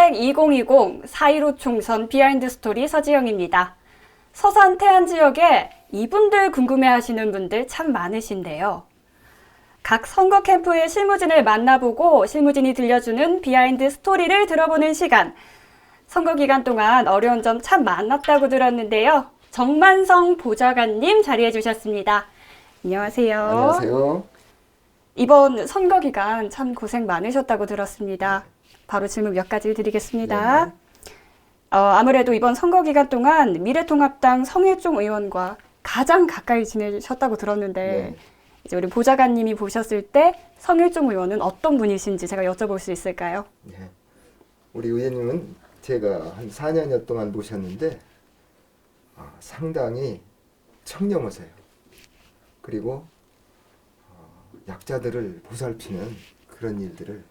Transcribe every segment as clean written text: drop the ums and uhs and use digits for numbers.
선거대행 2020 4.15 총선 비하인드 스토리 서지영입니다. 서산 태안 지역에 이분들 궁금해하시는 분들 참 많으신데요. 각 선거 캠프의 실무진을 만나보고 실무진이 들려주는 비하인드 스토리를 들어보는 시간. 선거 기간 동안 어려운 점 참 많았다고 들었는데요. 정만성 보좌관님 자리해 주셨습니다. 안녕하세요. 안녕하세요. 이번 선거 기간 참 고생 많으셨다고 들었습니다. 바로 질문 몇 가지 드리겠습니다. 네. 아무래도 이번 선거 기간 동안 미래통합당 성일종 의원과 가장 가까이 지내셨다고 들었는데 네. 이제 우리 보좌관님이 보셨을 때 성일종 의원은 어떤 분이신지 제가 여쭤볼 수 있을까요? 네. 우리 의원님은 제가 한 4년여 동안 모셨는데 상당히 청렴하세요. 그리고 약자들을 보살피는 그런 일들을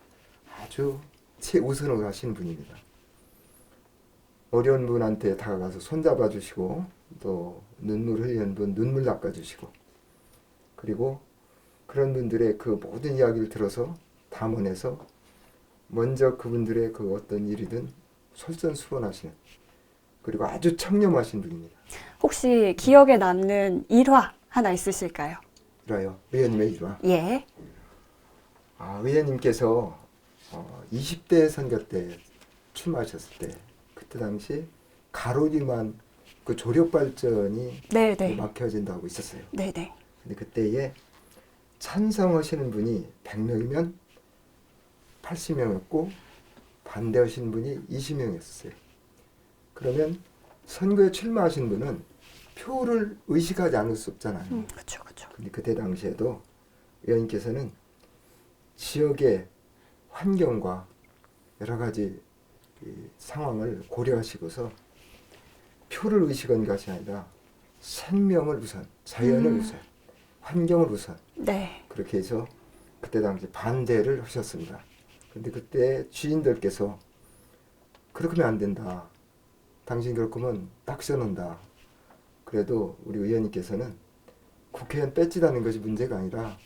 아주 최우선으로 하시는 분입니다. 어려운 분한테 다가가서 손잡아 주시고 또 눈물 흘리는 분 눈물 닦아 주시고 그리고 그런 분들의 그 모든 이야기를 들어서 담원해서 먼저 그분들의 그 어떤 일이든 솔선수범하시는 그리고 아주 청렴하신 분입니다. 혹시 기억에 남는 일화 하나 있으실까요? 일화요. 의원님의 일화. 예. 의원님께서 20대 선거 때 출마하셨을 때 그때 당시 가로리만 그 조력 발전이 네네. 막혀진다고 있었어요. 네네. 근데 그때에 찬성하시는 분이 100명이면 80명이었고 반대하시는 분이 20명이었어요. 그러면 선거에 출마하신 분은 표를 의식하지 않을 수 없잖아요. 그렇죠, 그렇죠. 근데 그때 당시에도 의원님께서는 지역의 환경과 여러 가지 상황을 고려하시고서 표를 의식한 것이 아니라 생명을 우선, 자연을 우선, 환경을 우선 네. 그렇게 해서 그때 당시 반대를 하셨습니다. 근데 그때 주인들께서 그렇게 하면 안 된다. 당신 그럴 거면 딱 써놓는다. 그래도 우리 의원님께서는 국회의원 뺏지다는 것이 문제가 아니라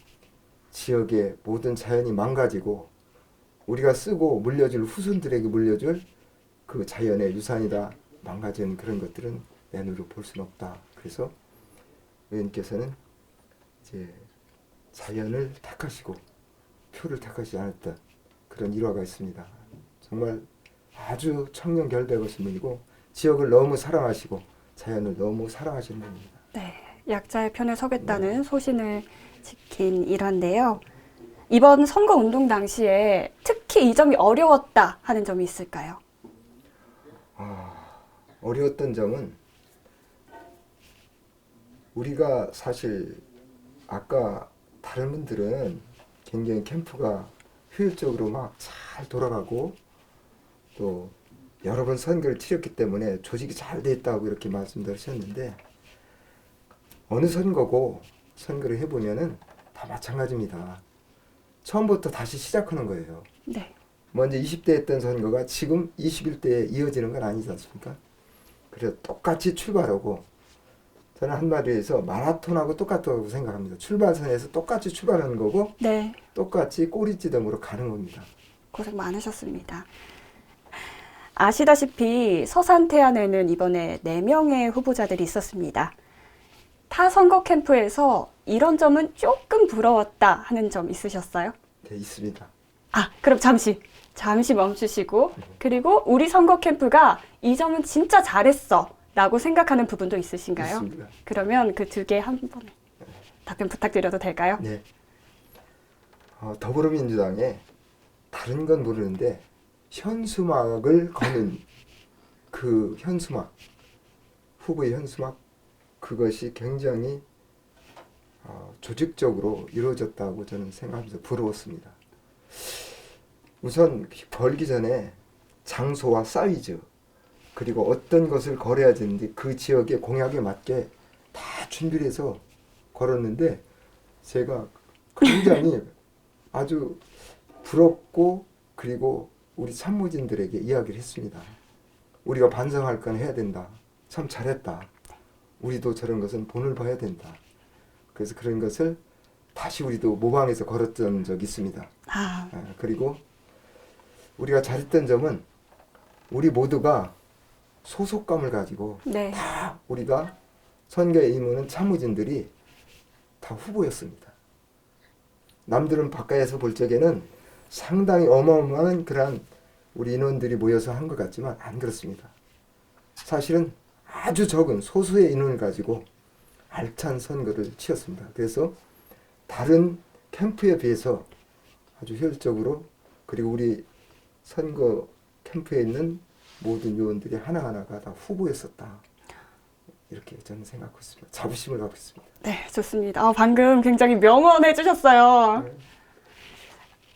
지역의 모든 자연이 망가지고 우리가 쓰고 물려줄 후손들에게 물려줄 그 자연의 유산이다. 망가지는 그런 것들은 내 눈으로 볼 수는 없다. 그래서 의원님께서는 이제 자연을 택하시고 표를 택하지 않았던 그런 일화가 있습니다. 정말 아주 청렴결백하신 분이고 지역을 너무 사랑하시고 자연을 너무 사랑하시는 분입니다. 네, 약자의 편에 서겠다는 소신을 지킨 일화인데요. 이번 선거운동 당시에 특히 이 점이 어려웠다 하는 점이 있을까요? 어려웠던 점은 우리가 사실 아까 다른 분들은 굉장히 캠프가 효율적으로 막 잘 돌아가고 또 여러 번 선거를 치렀기 때문에 조직이 잘 돼 있다고 이렇게 말씀들 하셨는데 어느 선거고 선거를 해보면은 다 마찬가지입니다. 처음부터 다시 시작하는 거예요. 네. 먼저 20대 했던 선거가 지금 21대에 이어지는 건 아니지 않습니까? 그래서 똑같이 출발하고 저는 한마디에서 마라톤하고 똑같다고 생각합니다. 출발선에서 똑같이 출발하는 거고 네. 똑같이 꼬리지점으로 가는 겁니다. 고생 많으셨습니다. 아시다시피 서산 태안에는 이번에 4명의 후보자들이 있었습니다. 타 선거 캠프에서 이런 점은 조금 부러웠다 하는 점 있으셨어요? 네, 있습니다. 그럼 잠시 멈추시고 그리고 우리 선거 캠프가 이 점은 진짜 잘했어 라고 생각하는 부분도 있으신가요? 있습니다. 그러면 그 2개 한 번에 답변 부탁드려도 될까요? 네. 더불어민주당에 다른 건 모르는데 현수막을 거는 그 현수막, 후보의 현수막 그것이 굉장히 조직적으로 이루어졌다고 저는 생각하면서 부러웠습니다. 우선 걸기 전에 장소와 사이즈 그리고 어떤 것을 걸어야 되는지 그 지역의 공약에 맞게 다 준비를 해서 걸었는데 제가 굉장히 아주 부럽고 그리고 우리 참모진들에게 이야기를 했습니다. 우리가 반성할 건 해야 된다. 참 잘했다. 우리도 저런 것은 본을 봐야 된다. 그래서 그런 것을 다시 우리도 모방해서 걸었던 적이 있습니다. 그리고 우리가 잘했던 점은 우리 모두가 소속감을 가지고 네. 다 우리가 선거에 임하는 참의진들이 다 후보였습니다. 남들은 바깥에서 볼 적에는 상당히 어마어마한 그러한 우리 인원들이 모여서 한 것 같지만 안 그렇습니다. 사실은 아주 적은 소수의 인원을 가지고 알찬 선거를 치렀습니다. 그래서 다른 캠프에 비해서 아주 효율적으로, 그리고 우리 선거 캠프에 있는 모든 요원들이 하나하나가 다 후보였었다. 이렇게 저는 생각하고 있습니다. 자부심을 갖고 있습니다. 네, 좋습니다. 방금 굉장히 명언해 주셨어요. 네.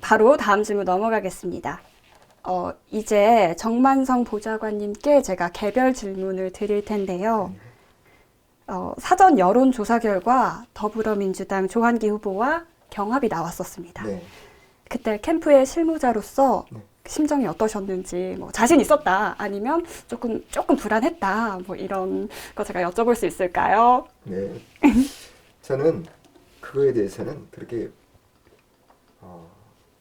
바로 다음 질문 넘어가겠습니다. 이제 정만성 보좌관님께 제가 개별 질문을 드릴 텐데요. 사전 여론조사 결과 더불어민주당 조한기 후보와 경합이 나왔었습니다. 네. 그때 캠프의 실무자로서 네. 심정이 어떠셨는지, 뭐 자신 있었다, 아니면 조금 불안했다, 뭐 이런 거 제가 여쭤볼 수 있을까요? 네. 저는 그거에 대해서는 그렇게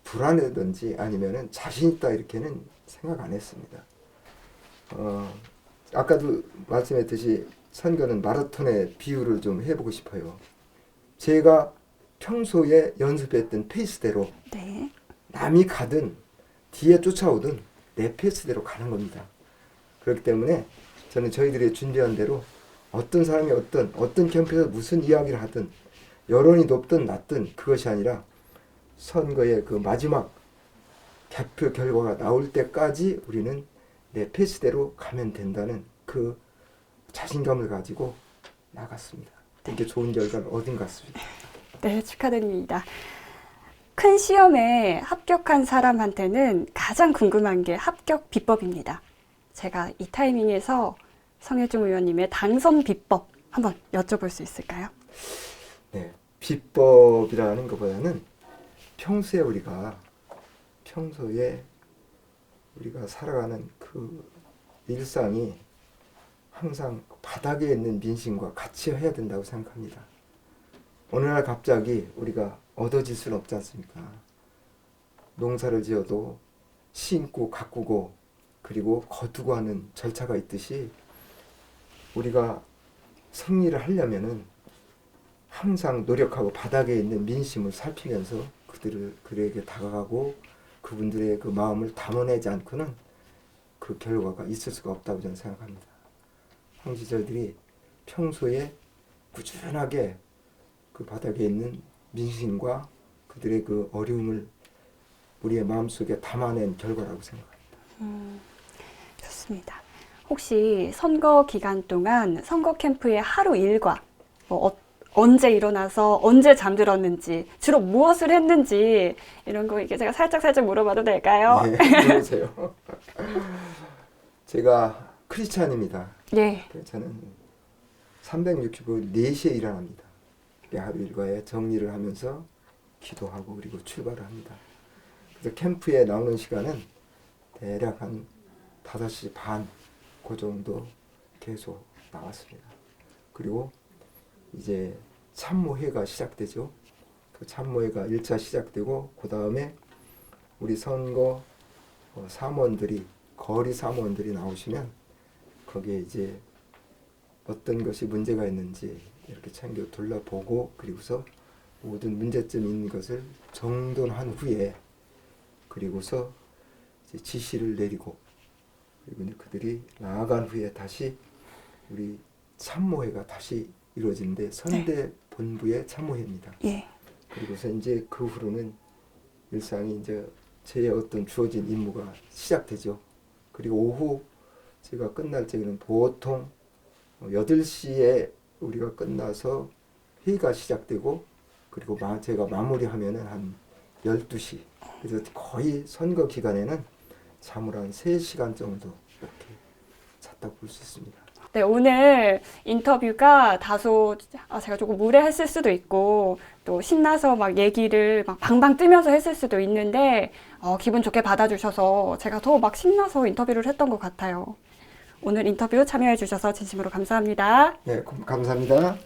불안하든지 아니면은 자신 있다 이렇게는 생각 안 했습니다. 아까도 말씀했듯이 선거는 마라톤의 비유를 좀 해보고 싶어요. 제가 평소에 연습했던 페이스대로 네. 남이 가든 뒤에 쫓아오든 내 페이스대로 가는 겁니다. 그렇기 때문에 저는 저희들이 준비한 대로 어떤 사람이 어떤 캠프에서 무슨 이야기를 하든 여론이 높든 낮든 그것이 아니라 선거의 그 마지막 개표 결과가 나올 때까지 우리는 내 페이스대로 가면 된다는 그 자신감을 가지고 나갔습니다. 되게 좋은 결과를 얻은 것 같습니다. 네, 축하드립니다. 큰 시험에 합격한 사람한테는 가장 궁금한 게 합격 비법입니다. 제가 이 타이밍에서 성혜중 의원님의 당선 비법 한번 여쭤볼 수 있을까요? 네, 비법이라는 것보다는 평소에 우리가 살아가는 그 일상이 항상 바닥에 있는 민심과 같이 해야 된다고 생각합니다. 어느 날 갑자기 우리가 얻어질 수는 없지 않습니까? 농사를 지어도 심고 가꾸고 그리고 거두고 하는 절차가 있듯이 우리가 승리를 하려면은 항상 노력하고 바닥에 있는 민심을 살피면서 그들에게 다가가고 그분들의 그 마음을 담아내지 않고는 그 결과가 있을 수가 없다고 저는 생각합니다. 항상 저희들이 평소에 꾸준하게 그 바닥에 있는 민심과 그들의 그 어려움을 우리의 마음속에 담아낸 결과라고 생각합니다. 좋습니다. 혹시 선거 기간 동안 선거 캠프의 하루 일과 언제 일어나서 언제 잠들었는지, 주로 무엇을 했는지 이런 거 이게 제가 살짝 물어봐도 될까요? 네, 물어보세요. 제가 크리스찬입니다. 예. 저는 365일 4시에 일어납니다. 하루 일과에 정리를 하면서 기도하고 그리고 출발을 합니다. 그래서 캠프에 나오는 시간은 대략 한 5시 반 그 정도 계속 나왔습니다. 그리고 이제 참모회가 시작되죠. 그 참모회가 1차 시작되고 그 다음에 우리 선거 사무원들이 거리 사무원들이 나오시면 거기에 이제 어떤 것이 문제가 있는지 이렇게 챙겨 둘러보고 그리고서 모든 문제점이 있는 것을 정돈한 후에 그리고서 이제 지시를 내리고 그리고 그들이 나아간 후에 다시 우리 참모회가 다시 이루어지는데 선대 본부의 참모회입니다. 예. 그리고서 이제 그 후로는 일상이 이제 제 어떤 주어진 임무가 시작되죠. 그리고 오후 제가 끝날 때는 보통 8시에 우리가 끝나서 회의가 시작되고 그리고 제가 마무리하면은 한 12시. 그래서 거의 선거 기간에는 잠을 한 3시간 정도 이렇게 잤다고 볼 수 있습니다. 네, 오늘 인터뷰가 다소 제가 조금 무례했을 수도 있고 또 신나서 막 얘기를 막 방방 뜨면서 했을 수도 있는데 기분 좋게 받아주셔서 제가 더 막 신나서 인터뷰를 했던 것 같아요. 오늘 인터뷰 참여해 주셔서 진심으로 감사합니다. 네, 감사합니다.